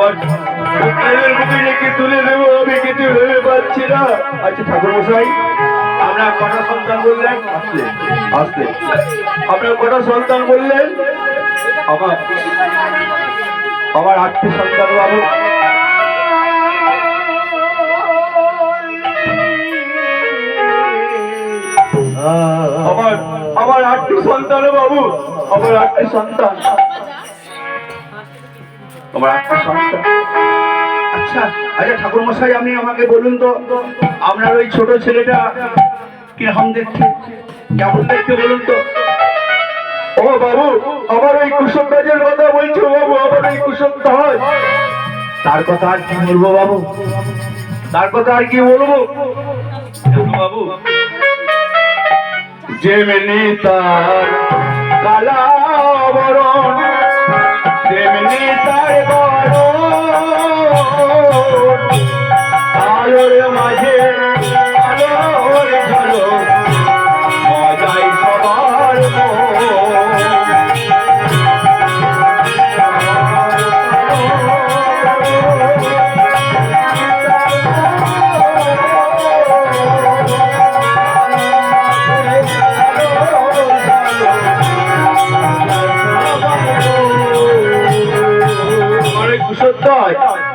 আমার পুত্রের মুখে রেখে তুলে দেবো আমি কিছু ভেবে পাচ্ছি না। আচ্ছা ঠাকুর মশাই, আপনার কটা সন্তান বললেন? আসলে আসলে আপনার কটা সন্তান বললেন? আমার 8টি সন্তান বাবু। আমার 8টি সন্তান বাবু, আমার 8টি সন্তান, আমার 8টি সন্তান। আচ্ছা আচ্ছা ঠাকুর মশাই, আপনি আমাকে বলুন তো, আপনার ওই ছোট ছেলেটা কিরকম দেখতে, কেমন দেখতে বলুন তো? ও বাবু, আমার ওই কুসুম গাছের কথা বলছো বাবু, আমার ওই কুসুম গাছ। তার কথা আর কি বলবো বাবু, তার কথা আর কি বলবো বাবু? যেমনি তার কালা বরণ, তেমনি তার বরণ, আলোর মাঝে আলোর ঝলক, মজাই সবার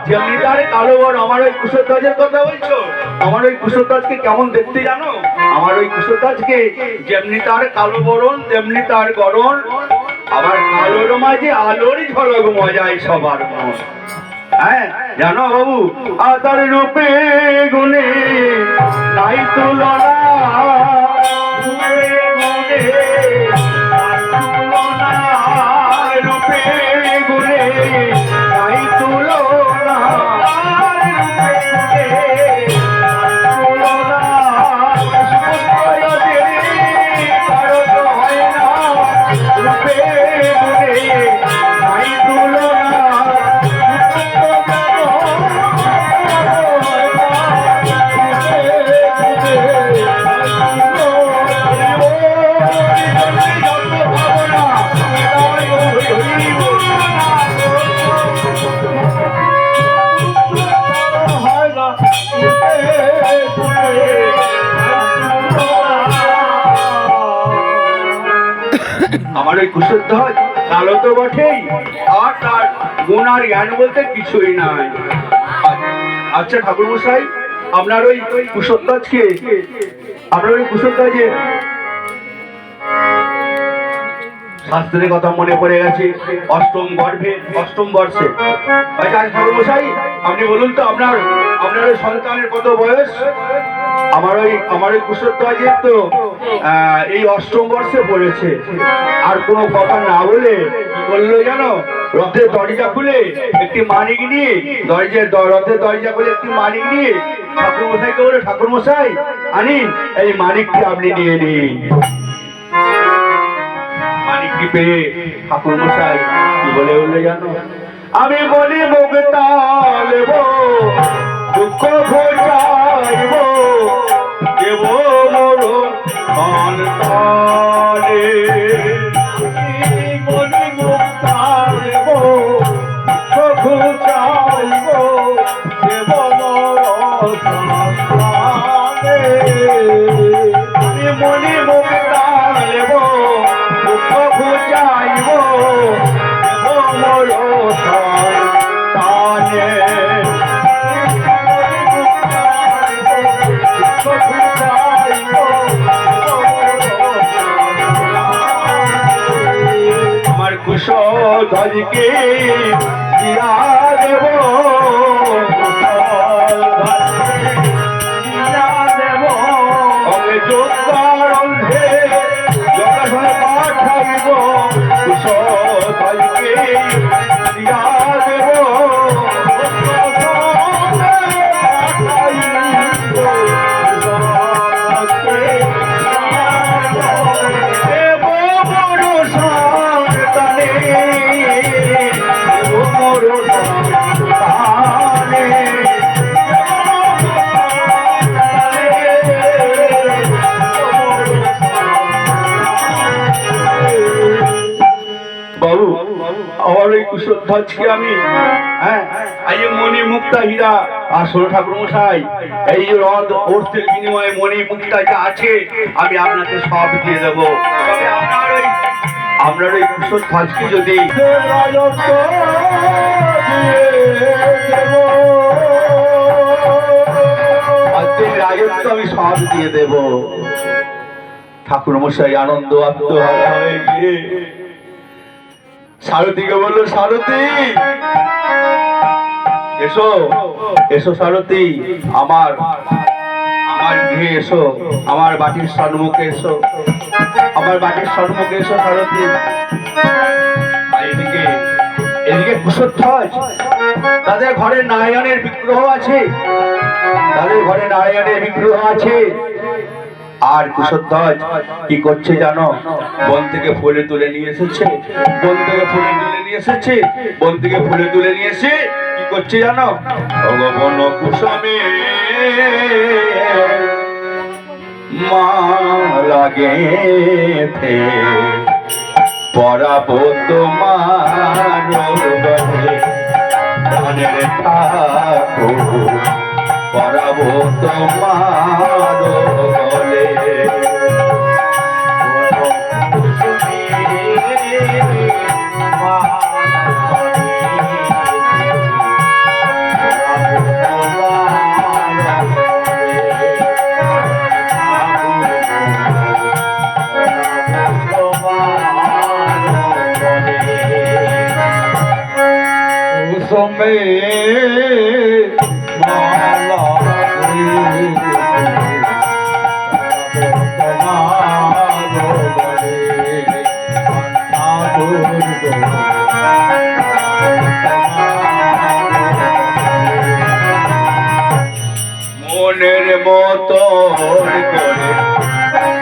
যেমনি তার কালো বরণ। আমার ওই কুশধ্বজের কথা বলছো? আমার ওই কুশধ্বজকে কেমন দেখতে জানো? আমার ওই কুশধ্বজকে যেমনি তার কালো বরণ তেমনি তার গরণ, আবার কালোর মাঝে আলোর ঝলক, মজায় সবার মন। হ্যাঁ জানো বাবু, তার রূপে গুণে নাই তুলনা, রূপে গুণে নাই তুলনা, আমার ওই কুশধ্বজ কালো তো বটেই, আর তার গুণ আর জ্ঞান বলতে কিছুই নাই। আচ্ছা ঠাকুর মশাই, আপনার ওই কুশধ্বজকে, আপনার ওই কুশধ্বজের শাস্ত্রের কথা মনে পড়ে গেছে, অষ্টম গর্ভে অষ্টম বর্ষে। আচ্ছা ঠাকুর মশাই, আপনি বলুন তো, আপনার ওই সন্তানের কত বয়স? আমার ওই কুশধ্বজের তো এই অষ্টম বর্ষে পড়েছে। আর কোনো কথা না বলে কি বললো জানো? রথের দরজা খুলে একটি মানিক নিয়ে, রথের দরজা খুলে একটি মানিক নিয়ে ঠাকুর মশাইকে বলে, ঠাকুর মশাই আনিন, এই মানিকটি আপনি নিয়ে নিন। মানিকটি পেয়ে ঠাকুর মশাই কি বলে বললে জানো? আমি বলি মুক্তা নেব, দুঃখ ঘোচাইব, দেব মোর সন্তানে। বলি মুক্তা নেব, দুঃখ ঘোচাইব, দেব মোর সন্তানে। আমি বলি মুক্তা নেব, দুঃখ ঘোচাইব, দেব মোর সন্তানে। আমার কুশধ্বজকে দিয়া দেব, যোগ্যে যখন পাঠাইব, কুশধ্বজকে দিয়া দেব, আমার ওই কুশধ্বজকে আমি হ্যাঁ এই যে মণি মুক্তা হীরা আর শোনো ঠাকুর মশাই, এই যে রদ অর্থের বিনিময়ে মণি মুক্তা যা আছে আমি আপনাকে সব দিয়ে দেবো। তবে আপনার ওই কুশধ্বজকে যদি রাজত্ব আমি সব দিয়ে দেব। ঠাকুর মশাই আনন্দ আত্মহারা হয়ে গিয়ে সারথীকে বললো, সারথী এসো এসো, সারথী আমার গৃহে এসো, আমার বাটির সম্মুখে এসো, আমার বাটির সম্মুখে এসো সারথী। এদিকে এদিকে কুশধ্বজ, তাদের ঘরে নারায়ণের বিগ্রহ আছে, তাদের ঘরে নারায়ণের বিগ্রহ আছে। আর কুশধ্বজ কি করছে জানো? বন থেকে ফুলে তুলে নিয়ে এসেছে, বন থেকে ফুলে তুলে নিয়ে এসেছে, বন থেকে ফুলে তুলে নিয়ে এসে কি করছে জানো? ভগবন কুসুমে মালা গেঁথে পরাবো তোমার গলে, প্রাণের ঠাকুর পরাবো তোমার গলে। মনের মতো করে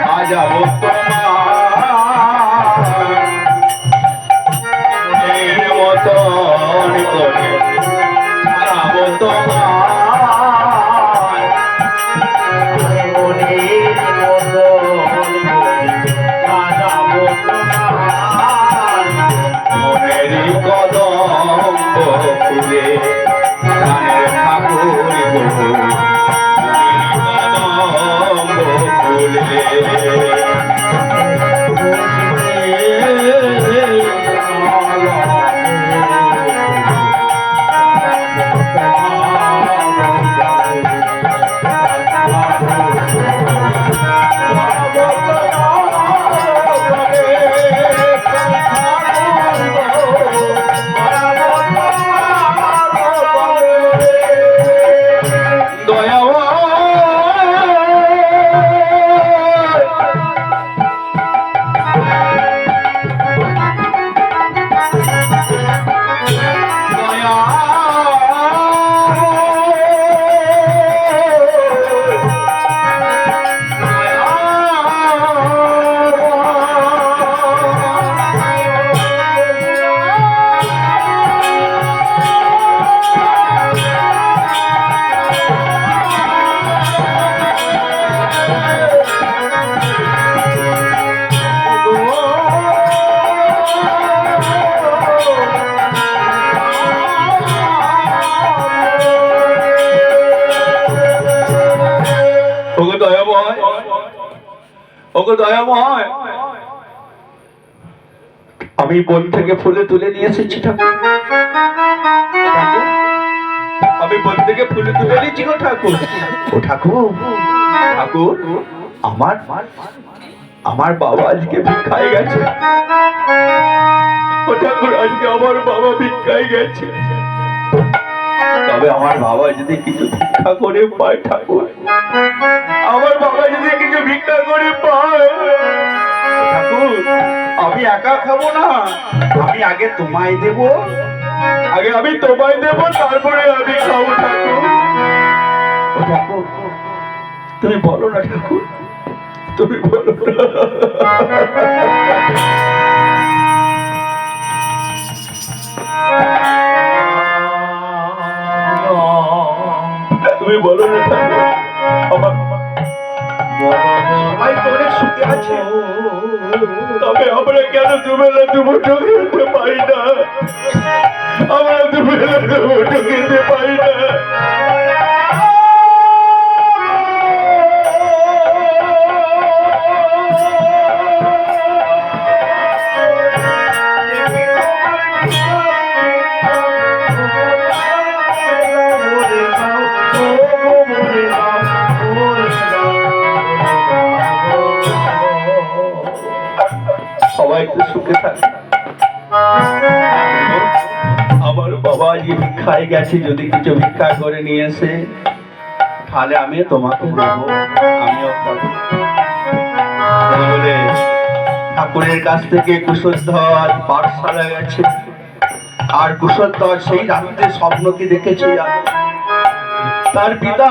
সাজাবো তোমার, মনের মতো করে সাজাবো তোমার, মনের মতো সাজাবো তোমার, মনের কদম্ব ফুলে প্রাণের ঠাকুর গো দয়াময়, আমি বন থেকে ফুলে তুলে নিয়ে এসেছি ঠাকুর, আমি বন থেকে ফুলে তুলে নিয়েছি গো ঠাকুর। ও ঠাকুর, ঠাকুর আমার বাবা আজকে ভিক্ষায় গেছে, ও ঠাকুর আজকে আমার বাবা ভিক্ষায় গেছে। তবে আমার বাবা যদি কিছু ভিক্ষা করে পায় ঠাকুর, আমার বাবা যদি কিছু ভিক্ষা করে পায় ঠাকুর, আমি একা খাবো না, আমি আগে তোমায় দেব, আগে আমি তোমায় দেব, তারপরে আমি খাবো ঠাকুর। ও ঠাকুর তুমি বলো না ঠাকুর, তুমি বলো না, তুমি বলো না ঠাকুর। আমার সবাই তো অনেক সুখে আছে, তবে আমরা কেন দুবেলা দুমুঠো খেতে পাই না? আমরা দুবেলা দুমুঠো খেতে পাই না। সবাই তো সুখে থাকে। আমার বাবা যে ভিক্ষায় গেছে, যদি কিছু ভিক্ষা করে নিয়ে এসে তাহলে আমি তোমাকে দেবো, আমিও পাবো। বলে ঠাকুরের কাছ থেকে কুশলধ্বজ পাঠশালা গেছে, আর কুশলধ্বজ সেই রাত্রে স্বপ্ন কি দেখেছে, তার পিতা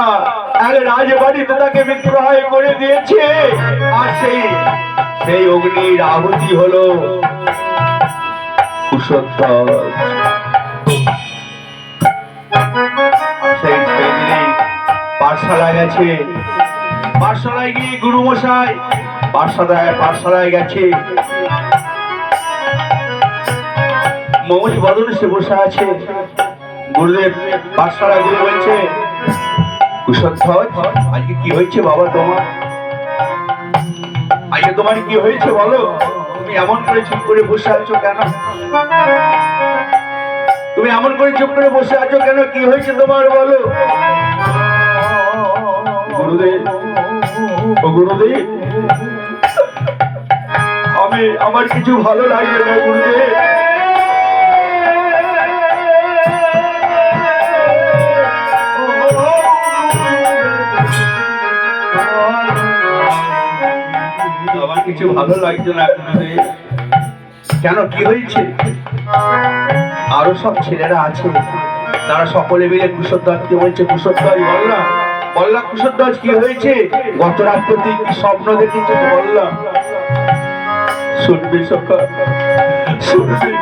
এক রাজবাড়িতে তাকে বিক্রয় করে দিয়েছে, আর সেই অগ্নির আহুতি হলো কুশলধ্বজ। সেই দিনে পাঠশালায় গেছে, পাঠশালায় গিয়ে গুরুমশাই পাঠশালায় গেছে, মৌজ বদন সে বসে আছে। গুরুদেব পাঠশালা গুরু বলছে, কুশলধ্বজ আজকে কি হয়েছে বাবা তোমার? আজকে তোমার কি হয়েছে বলো? তুমি এমন করে চুপ করে বসে আছো কেন? তুমি এমন করে চুপ করে বসে আছো কেন? কি হয়েছে তোমার বলো? গুরুদেব, ও গুরুদেব, আমার কিছু ভালো লাগে না গুরুদেব। আমার কিছু ভালো লাগছে না গুরুদেব। কেন, কি হয়েছে? আরো সব ছেলেরা আছে, তারা সকলে মিলে কুশলধ্বজকে বলছে, কুশলধ্বজ বললা কুশলধ্বজ কি হয়েছে? গত রাত্রে তুই কি স্বপ্ন দেখেছিস বললা? শুনবি সখা, শুনবি,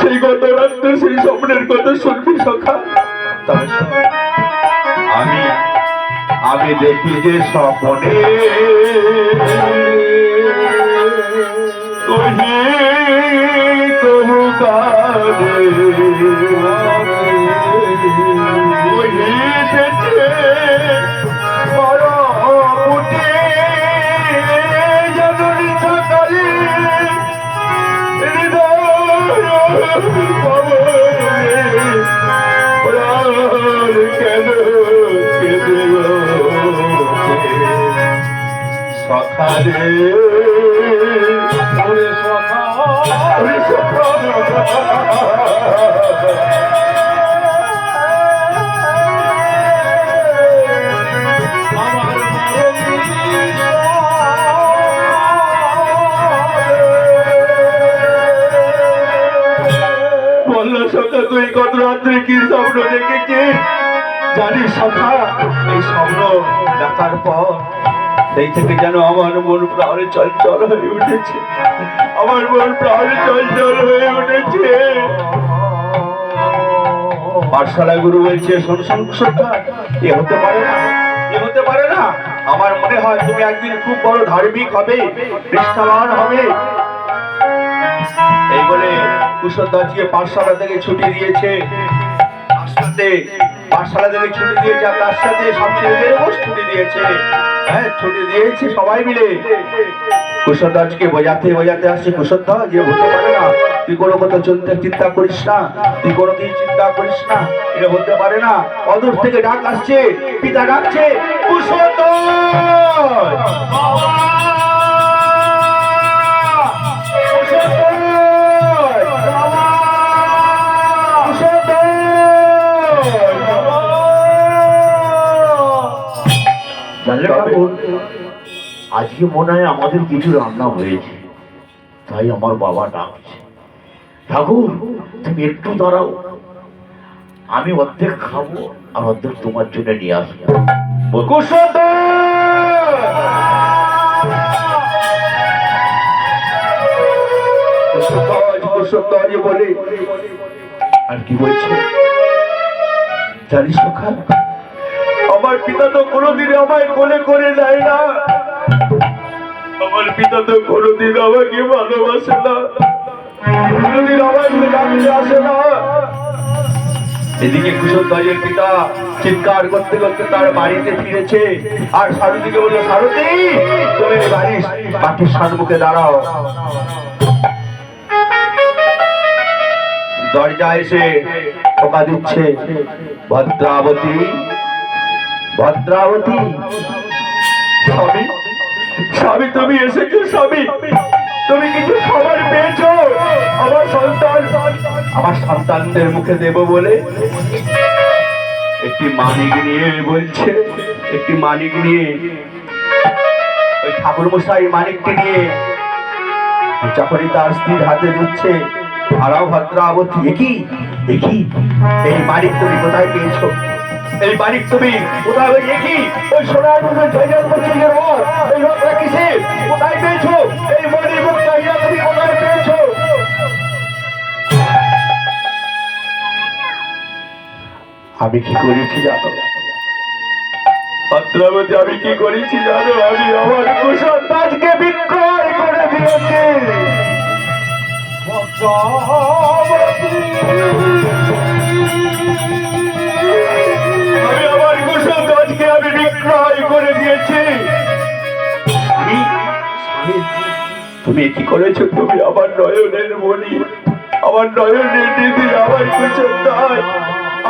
সেই গত রাত্রে সেই স্বপ্নের কথা শুনবি সখা? তবে আমি দেখি যে স্বপ্নে তবু কাঁদে কেন সখারে বললো সখা, তুই কত রাত্রে কি স্বপ্ন দেখেছিস জানিস সখা? এই স্বপ্ন দেখার পর সেই থেকে যেন আমার মন প্রাণে চঞ্চল হয়ে উঠেছে, আমার মন প্রাণে চঞ্চল হয়ে উঠেছে। পাঠশালা গুরু বলছে, শোন শোন কুশলধ্বজ, এ হতে পারে না, এ হতে পারে না। আমার মনে হয় তুমি একদিন খুব বড় ধার্মিক হবে, নিষ্ঠাবান হবে। এই বলে কুশলধ্বজকে পাঠশালা থেকে ছুটি দিয়েছে, পাঠশালা থেকে ছুটি দিয়েছে, আর তার সাথে সব ছেলেদেরও ছুটি দিয়েছে। হ্যাঁ, ছুটি দিয়েছি সবাই মিলে। কুশলধ্বজকে বোঝাতে আসছে, কুশলধ্বজ এ হতে পারে না, তুই কোনো কথা চিন্তা করিস না, তুই কোনো কিছু চিন্তা করিস না, এটা হতে পারে না। অদূর থেকে ডাক আসছে, পিতা ডাকছে, কুশলধ্বজ। আজকে মনে হয় আমাদের কিছু রান্না হয়েছে, তাই আমার বাবা ডাকছে। ঠাকুর তুমি একটু দাঁড়াও, আমি অর্ধেক খাবো আর অর্ধেক তোমার জন্য নিয়ে আসবো। বলে আর কি বলছে জানিস সখা, আমার পিতা তো কোনোদিন আমায় কোলে করে নেয় না, আমার পিতা তো কোনোদিন আমাকে ভালোবাসে না, কোনোদিন আমাকে ডাকতে আসে না। এদিকে কুশলধ্বজের পিতা চিৎকার করতে করতে তার বাড়িতে ফিরেছে, আর সারথীকে বললো, সারথী তুমি বাড়ির কাঠের সম্মুখে দাঁড়াও। দরজা এসে টোকা দিচ্ছে, ভদ্রাবতী, ভদ্রাবতী। স্বামী, স্বামী তুমি এসেছো স্বামী, তুমি কিছু খাবার পেয়েছো? আমার সন্তান, আমার সন্তানদের মুখে দেব বলে একটি মানিক নিয়ে বলছে, একটি মানিক নিয়ে, ওই ঠাকুর মশাই মানিকটি নিয়ে যখনই তার স্ত্রীর হাতে দিচ্ছে, আরাও ভদ্রাবতী, একই একই এই মানিক তুমি কোথায় পেয়েছো? এই মানিক তুমি কোথায়? ওই একই ওই সোনার মুখে জয়জল করছে যে রথ, এই রথটা কিসে? কোথায় পেয়েছো? এই মানিক মুখটা তুমি কোথায় পেয়েছো? আমি কি করেছি জানো ভদ্রাবতী? আমি কি করেছি জানো? আমি আমার কুশলধ্বজকে বিক্রয় করে দিয়েছি। আমি আমার কুশলধ্বজকে আমি বিক্রয় করে দিয়েছি। তুমি কি করেছো? তুমি আমার নয়নের মণি, আমার নয়নের নিধি, আমার কুশলধ্বজ,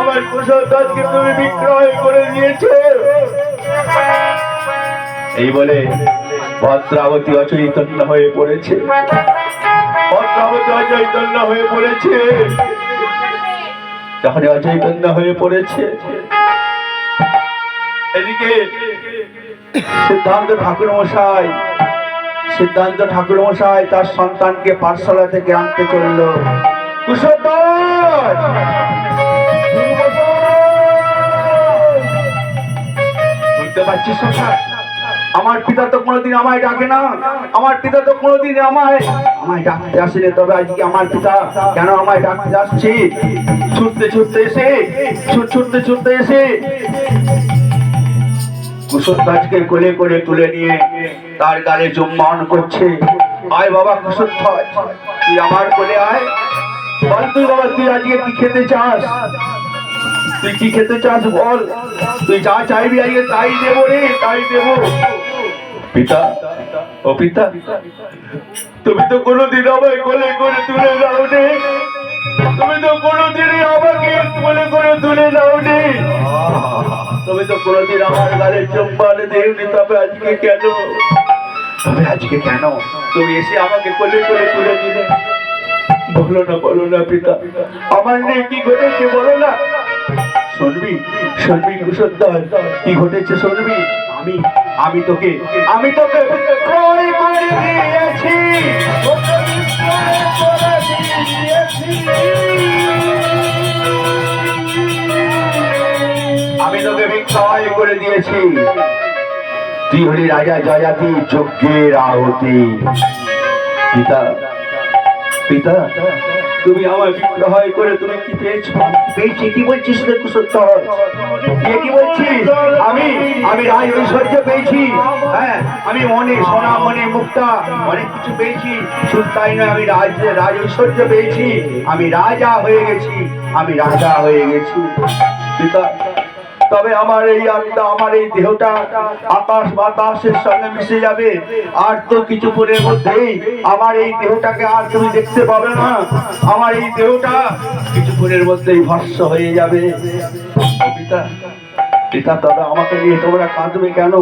আমার কুশলধ্বজকে তুমি বিক্রয় করে দিয়েছো। এই বলে ভদ্রাবতী অচৈতন্য হয়ে পড়েছে, ভদ্রাবতী অচৈতন্য হয়ে পড়েছে। যখন অচৈতন্য হয়ে পড়েছে, এদিকে সিদ্ধান্ত ঠাকুর মশাই, সিদ্ধান্ত ঠাকুর মশাই তার সন্তানকে পাঠশালা থেকে আনতে চলল। কুশলধ্বজ, বুঝতে পারছিস না? আমার পিতা তো কোনোদিন আমায় ডাকে না, আমার পিতা তো কোনোদিন আমায় ডাকতে আসেনি, তবে আজকে আমার পিতা কেন আমায় ডাকতে আসছে? ছুটতে ছুটতে এসে, ছুটতে ছুটতে এসে কুশলধ্বজকে কোলে করে তুলে নিয়ে তার গালে চুম্বন করছে। আয় বাবা কুশলধ্বজ, তুই আমার কোলে আয়। বল তুই বাবা, তুই আজকে কি খেতে চাস? তুই কি খেতে চাস বল? তুই যা চাইবি আজকে তাই দেবো রে, তাই দেবো। পিতা, ও পিতা, তুমি তো কোনোদিন আমায় কোলে করে তুলে দাও নি, তুমি তো কোনোদিনই আমাকে কোলে করে তুলে দাও নি, তুমি তো কোনোদিন আমার গালে চুম্বন দেওনি, তবে আজকে কেন? তবে আজকে কেন তুমি এসে আমাকে কোলে করে তুলে দিলে? বলো না, বলো না পিতা, আমার নেই কি ঘটেছে বলো না। শুনবি, শুনবি কুশলধ্বজ, কি ঘটেছে শুনবি? আমি তোকে বিক্রয় করে দিয়েছি, আমি তোকে বিক্রয় করে দিয়েছি। তুই হলি রাজা জয়াতি, যজ্ঞের আহুতি। পিতা, পিতা, তুমি আমার বিক্রয় করে তুমি কি পেয়েছো? পেয়েছি? কি বলছিস রে কুশলধ্বজ? কি বলছিস? আমি রাজ ঐশ্বর্য পেয়েছি, হ্যাঁ, আমি মনে সোনা, মনে মুক্তা, অনেক কিছু পেয়েছি। শুধু তাই নয়, আমি রাজ ঐশ্বর্য পেয়েছি, আমি রাজা হয়ে গেছি, আমি রাজা হয়ে গেছি। পিতা, তবে আমার এই আত্মা, আমার এই দেহটা আকাশ বাতাসের সঙ্গে মিশে যাবে, আর তো কিছুক্ষণের মধ্যেই আমার এই দেহটাকে আর তুমি দেখতে পাবে না। আমার এই দেহটা কিছুক্ষণের মধ্যেই ভস্ম হয়ে যাবে। পিতা, পিতা, তবে আমাকে নিয়ে তোমরা কাঁদবে কেন?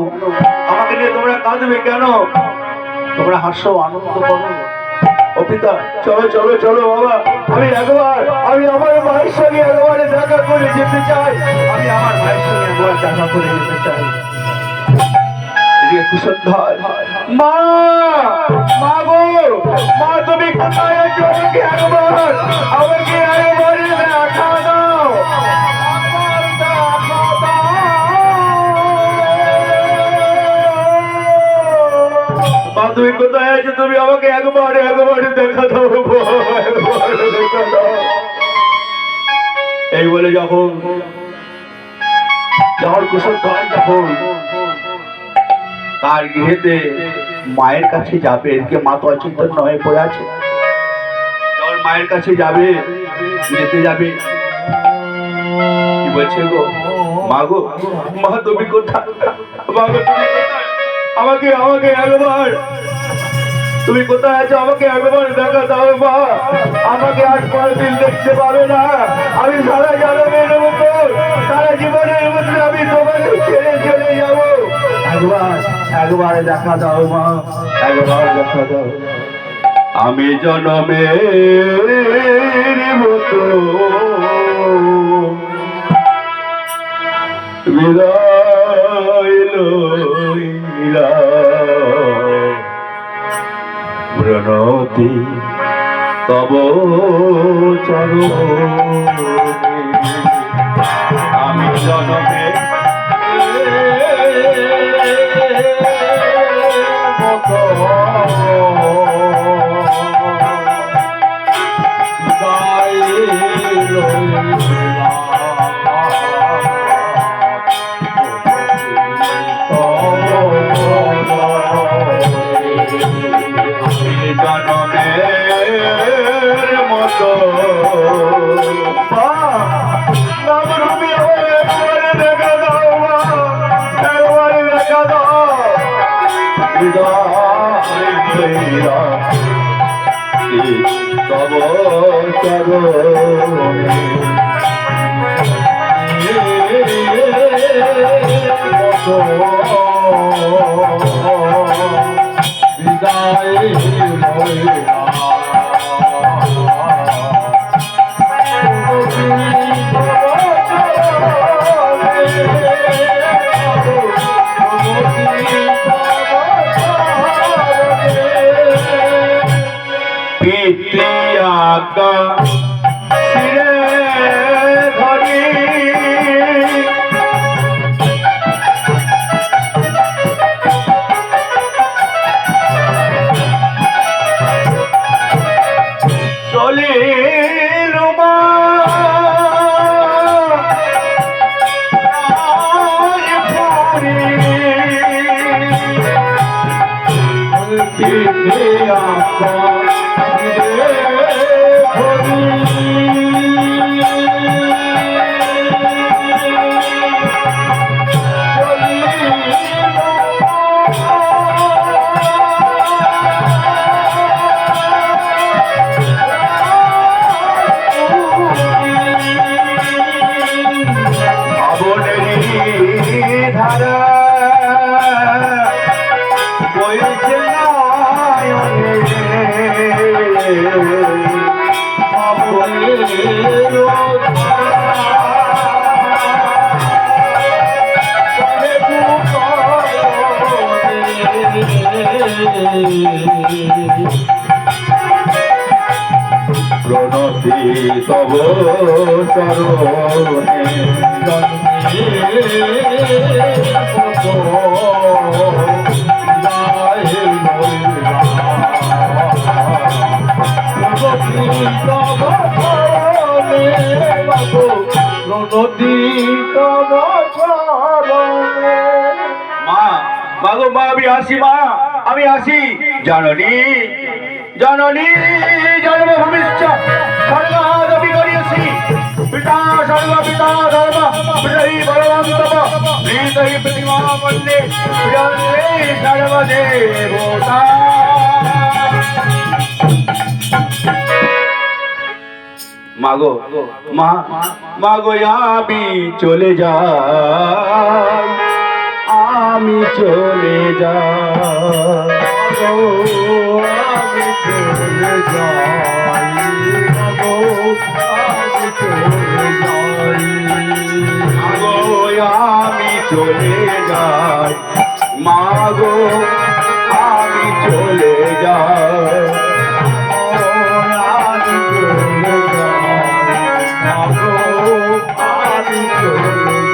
আমাকে নিয়ে তোমরা কাঁদবে কেন? তোমরা হাসো, আনন্দ করো। ও পিতা, চলো চলো চলো বাবা, আমি আমার মায়ের সঙ্গে একবারে দেখা করে যেতে চাই, আমি আমার মায়ের সঙ্গে একবার দেখা করে যেতে চাই। কুশলধ্বজ, মা, মা গো, মা তুমি কোথায় আছো? আমাকে একবারে দেখা দাও। মা তুমি কোথায় আছো? তুমি আমাকে একবারে দেখা দাও, দেখা দাও। এই বলে যখন কুশলধ্বজ যখন তার গৃহেতে মায়ের কাছে যাবে, এদিকে মা তো অচৈতন্য হয়ে পড়ে আছে। যখন মায়ের কাছে যাবে, যেতে যাবে, কি বলছে গো, মা গো, মা তুমি কোথায়, মা গো তুমি কোথায়, আমাকে আমাকে একবার, তুমি কোথায় আছো, আমাকে একবার দেখা দাও মা, আমাকে আর কোনোদিন দেখতে পাবে না, আমি সারা জন্মের মতো, সারা জীবনের মতো আমি তোমাকে ছেড়ে চলে যাব, একবার একবার দেখা দাও মা, একবার দেখা দাও। আমি জনমের মতো বিদায় লইলাম, প্রণতি তব চরণে। আমি জনমের মতো বিদায় লইলাম, জনমের মতো দেখা দাও মা, একবার দেখা দাও, তব চরণে বিদায় পিতিয়া শিরে ধরি চলিলু মা, পিতিয়া ধারা বইছে প্রণতি তব চরণে, মাগো মা, আমি আসি মা, আমি আসি। জননী জননী জন্মভূমিশ্চ স্বর্গাদপি গরিয়সি, পিতা স্বর্গ পিতা ধর্ম পিতরি বলবন্তব প্രീতরি প্রতিমা বন্দে প্রিয়ন্তে সর্বদেবতা। মাগো মা, মাগো আমি চলে যাই, আমি চলে যাই, আমি চলে যাই, আমি চলে যাই, আমি চলে যাই, মাগো আমি চলে যাই, আমি চলে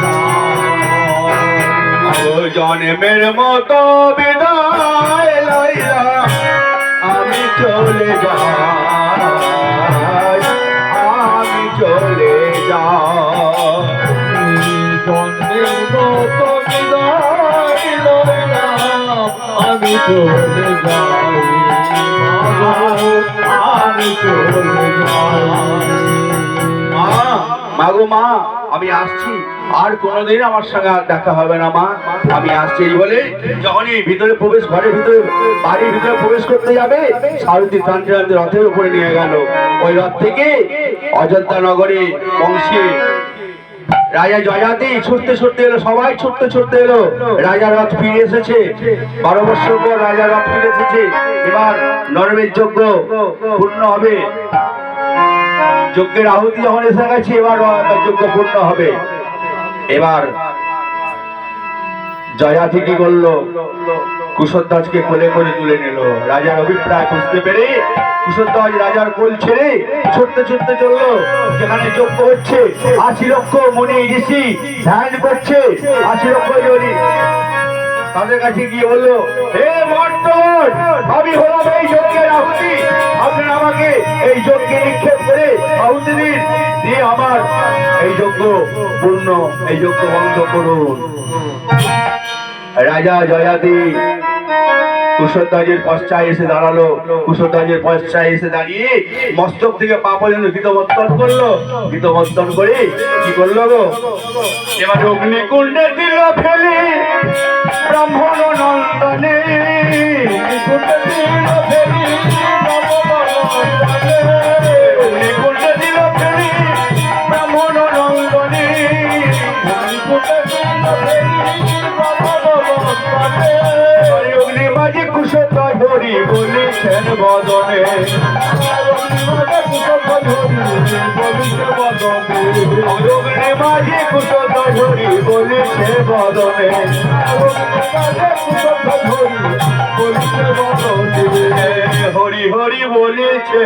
যাই, জন্মের মতো বিদায় লইলাম, আমি চলে যাই, আমি চলে যাই, জন্মের মতো বিদায় লইলাম, আমি চলে যাই আমি চলে যাই। মা গো মা, আমি আসছি, আর কোনোদিন আমার সঙ্গে আর দেখা হবে না মা, আমি আসছি। এই বলে যখনই ভিতরে প্রবেশ, ঘরের ভিতরে, বাড়ির ভিতরে প্রবেশ করতে যাবে, সারথি টানতে টানতে রথের উপরে নিয়ে গেল। ওই রথ থেকে অযোধ্যা নগরে বংশী রাজা জয়াতি ছুটতে ছুটতে এলো, সবাই ছুটতে ছুটতে এলো। রাজার রথ ফিরে এসেছে, 12 বছর পর রাজার রথ ফিরে এসেছে। এবার নরমের যজ্ঞ পূর্ণ হবে, যজ্ঞের আহুতি যখন এসে গেছে, এবার যজ্ঞ পূর্ণ হবে। এবার জয়াতি কি করলো, কুশধ্বজকে কোলে করে তুলে নিল। রাজার অভিপ্রায় বুঝতে পেরে কুশধ্বজ রাজার কোল ছেড়ে ছুটতে ছুটতে চললো যেখানে যজ্ঞ হচ্ছে। 80 লক্ষ মুনি ঋষি ধ্যান করছে, 80 লক্ষ যোগী। তাদের কাছে গিয়ে বললো, হে মর্তন, আমি হলাম এই যজ্ঞের আহুতি, আপনারা আমাকে এই যজ্ঞে নিক্ষেপ করে আহুতি দিন, দিয়ে আমার এই যজ্ঞ পূর্ণ, এই যজ্ঞ বন্ধ করুন। রাজা জয়াতি কুশধ্বজের পশ্চায় এসে দাঁড়ালো। কুশধ্বজের পশ্চায় এসে দাঁড়িয়ে মস্তক থেকে পা পর্যন্ত গীতমর্তন করলো। গীতমর্তন করে কি করলো গো, এবার অগ্নিকুণ্ডে দিল ফেলে ব্রাহ্মণ নন্দনে, অগ্নিকুণ্ডে দিল ফেলে অগ্নিকুণ্ডে দিল ফেলে ব্রাহ্মণ নন্দনে, অগ্নিকুণ্ডে দিল ফেলে অগ্নি মাঝে কুশধ্বজ হরি বলেছেন বদনে, অগ্নি মাঝে কুশধ্বজ হরি বলেছে বদনে, হরি হরি বলেছে,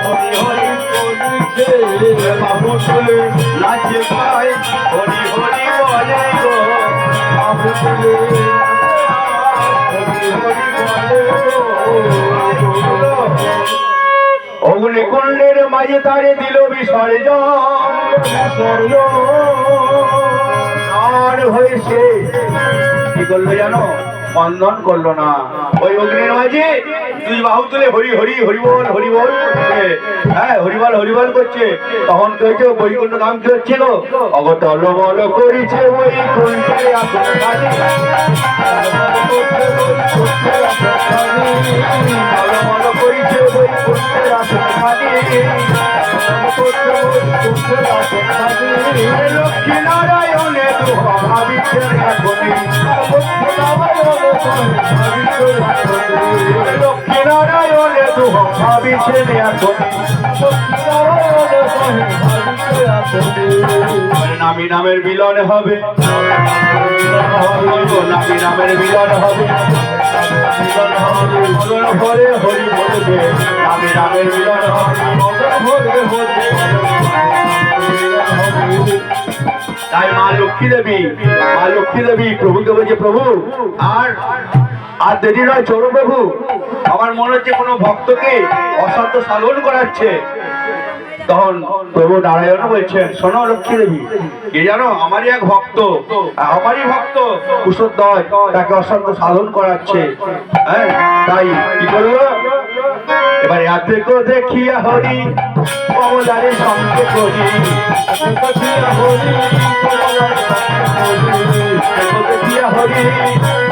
হরি হরি বলেছে, বাবু তুলে নাচে গায়, হরি হরি বলে গো বাবু তুলে অগ্নিকুণ্ডের মাঝে তারে দিল বিসর্জন হয়েছে। কি করলো জানো, বন্ধন করলো না। ওই অগ্নির মাঝে দুই বাহু তুলে হরি হরি হরিবল হরিবল করছে, হ্যাঁ হরিবল হরিবল করছে। তখন কি হয়েছে, বৈকুণ্ঠ নাম কি হচ্ছে গো, অগতল বল করিছে বৈকুণ্ঠে লক্ষ্মী নারায়ণে ভাবিছেন এখনই, লক্ষ্মী নারায়ণে ভাবিছেন এখনই, নামি নামের মিলন হবে, নামি নামের মিলন হবে, ভরে হরি বলবে, নামি নামের মিলন হবে, তাই মা লক্ষ্মী দেবী প্রভুকে বলছে, প্রভু আর দেরি নয়, চলো প্রভু। আমার মনে হচ্ছে কোনো ভক্তকে অসাধ্য সাধন করাচ্ছে। তখন প্রভু নারায়ণ বলছেন, শোনো লক্ষ্মী দেবী, কে জানো, আমারই এক ভক্ত, আমারই ভক্ত কুশধ্বজ, তাকে অসাধ্য সাধন করাচ্ছে। হ্যাঁ, তাই কি করলো, এবার এতে কো দেখিয়া হরি কমলারে সঙ্গে করি, দেখিয়া হরি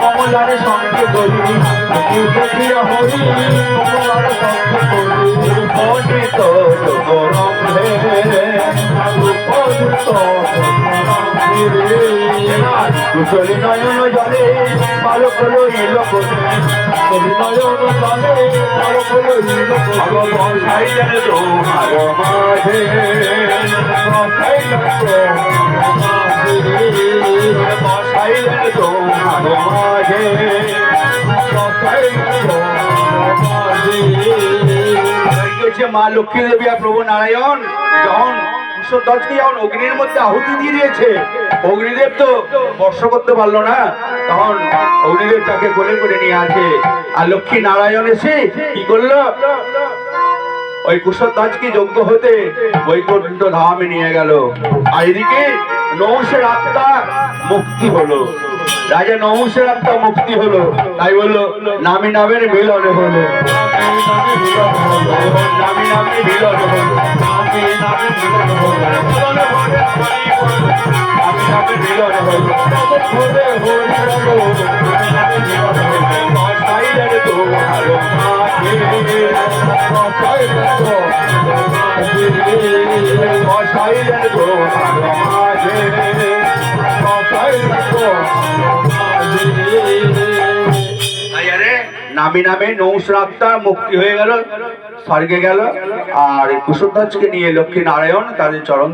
কমলারে সঙ্গে করি, দেখিয়া হরি কমলারে সঙ্গে করি, পণ্ডিত কুশলী নয়ন জলে বালক লইল কোলে, নয়ন জলে বালক লইল বসাইলেন তোমার মাঝে, বসাইলেন তোমার মাঝে, মা লক্ষ্মী দেবী আর প্রভু নারায়ণ যখন কুশধ্বজকে যখন অগ্নির মধ্যে আহুতি দিয়ে দিয়েছে, অগ্নিদেব তো স্পর্শ করতে পারলো না, তখন অগ্নিদেব তাকে কোলে করে নিয়ে আসে। আর লক্ষ্মী নারায়ণ এসে কি করলো, ওই কুশধ্বজকে যজ্ঞ হতে বৈকুণ্ঠ ধামে নিয়ে গেল। আর এদিকে নৌশের আত্মা মুক্তি হলো। রাজা নমুষের একটা মুক্তি হলো, তাই বললো নামি নামের মিলন হলো, নামি নামে মিলন হলো, নামি নামে মিলন হলো, নামি নামে মিলন হলো, বাসাইলের তোমার মাঝে, বাসাইলের তোমার মাঝে, নামি নামে নৌসরাত্মা মুক্তি হয়ে গেল, স্বর্গে গেল। আর কুশধ্বজকে নিয়ে লক্ষ্মী নারায়ণ তাদের চরণ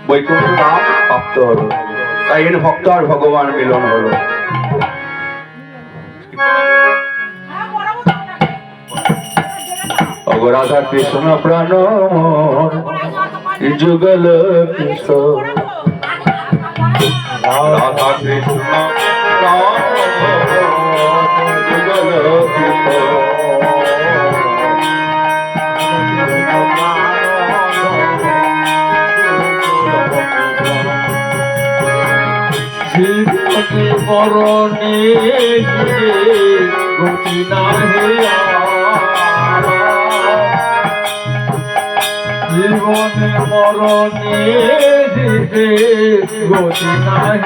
বৈকুণ্ঠ ধাম প্রাপ্ত হলো। তাই এখানে ভক্ত আর ভগবান মিলন হলো। অগো রাধা কৃষ্ণ প্রাণ যুগল কিশোর, রাধা কৃষ্ণ প্রাণ যুগল কিশোর, জীবনে মরণে গতি নাহি জীবনে মরণে গতি নাহি